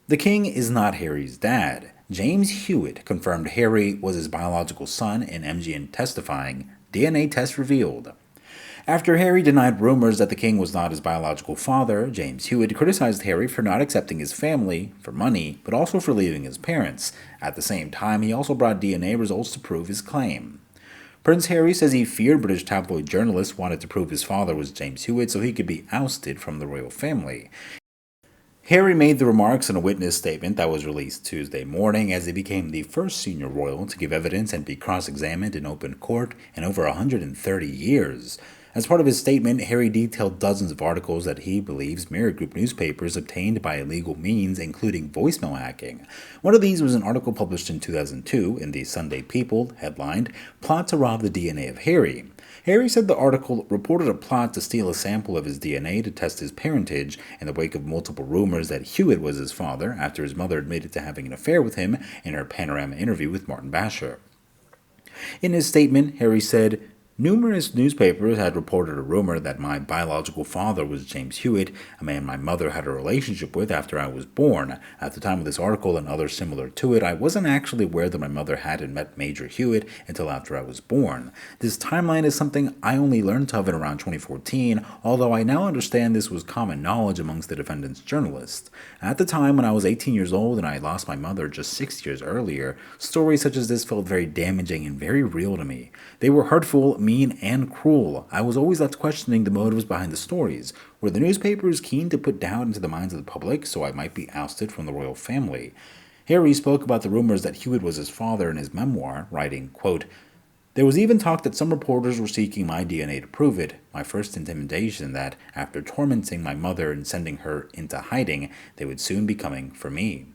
The king is not Harry's dad. James Hewitt confirmed Harry was his biological son in MGN Testifying. DNA test revealed. After Harry denied rumors that the king was not his biological father, James Hewitt criticized Harry for not accepting his family for money, but also for leaving his parents. At the same time, he also brought DNA results to prove his claim. Prince Harry says he feared British tabloid journalists wanted to prove his father was James Hewitt so he could be ousted from the royal family. Harry made the remarks in a witness statement that was released Tuesday morning as he became the first senior royal to give evidence and be cross-examined in open court in over 130 years. As part of his statement, Harry detailed dozens of articles that he believes Mirror Group newspapers obtained by illegal means, including voicemail hacking. One of these was an article published in 2002 in the Sunday People, headlined, "Plot to Rob the DNA of Harry." Harry said the article reported a plot to steal a sample of his DNA to test his parentage in the wake of multiple rumors that Hewitt was his father after his mother admitted to having an affair with him in her Panorama interview with Martin Basher. In his statement, Harry said, "Numerous newspapers had reported a rumor that my biological father was James Hewitt, a man my mother had a relationship with after I was born. At the time of this article and others similar to it, I wasn't actually aware that my mother hadn't met Major Hewitt until after I was born. This timeline is something I only learned of in around 2014, although I now understand this was common knowledge amongst the defendant's journalists. At the time when I was 18 years old and I lost my mother just 6 years earlier, stories such as this felt very damaging and very real to me. They were hurtful, mean, and cruel. I was always left questioning the motives behind the stories. Were the newspapers keen to put doubt into the minds of the public so I might be ousted from the royal family?" Harry spoke about the rumors that Hewitt was his father in his memoir, writing, quote, "There was even talk that some reporters were seeking my DNA to prove it. My first intimidation that, after tormenting my mother and sending her into hiding, they would soon be coming for me."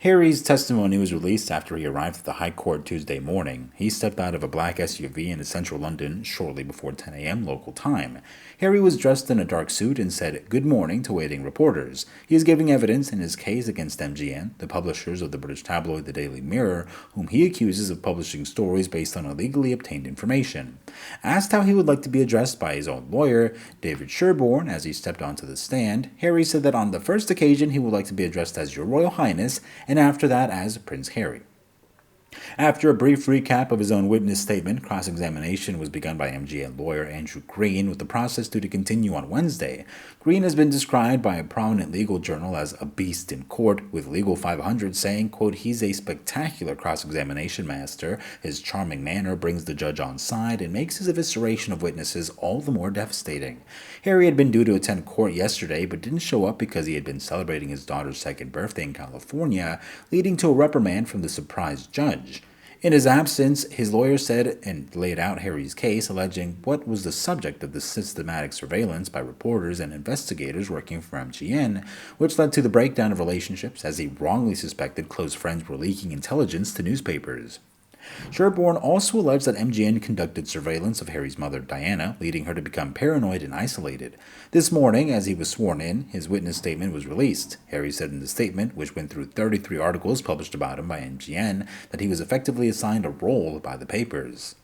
Harry's testimony was released after he arrived at the High Court Tuesday morning. He stepped out of a black SUV in central London shortly before 10 a.m. local time. Harry was dressed in a dark suit and said good morning to waiting reporters. He is giving evidence in his case against MGN, the publishers of the British tabloid The Daily Mirror, whom he accuses of publishing stories based on illegally obtained information. Asked how he would like to be addressed by his own lawyer, David Sherborne, as he stepped onto the stand, Harry said that on the first occasion he would like to be addressed as Your Royal Highness, and after that as Prince Harry. After a brief recap of his own witness statement, cross-examination was begun by MGN lawyer Andrew Green, with the process due to continue on Wednesday. Green has been described by a prominent legal journal as a beast in court, with Legal 500 saying, quote, "He's a spectacular cross-examination master. His charming manner brings the judge on side and makes his evisceration of witnesses all the more devastating." Harry had been due to attend court yesterday, but didn't show up because he had been celebrating his daughter's second birthday in California, leading to a reprimand from the surprised judge. In his absence, his lawyer said and laid out Harry's case, alleging what was the subject of the systematic surveillance by reporters and investigators working for MGN, which led to the breakdown of relationships as he wrongly suspected close friends were leaking intelligence to newspapers. Sherborne also alleged that MGN conducted surveillance of Harry's mother, Diana, leading her to become paranoid and isolated. This morning, as he was sworn in, his witness statement was released. Harry said in the statement, which went through 33 articles published about him by MGN, that he was effectively assigned a role by the papers.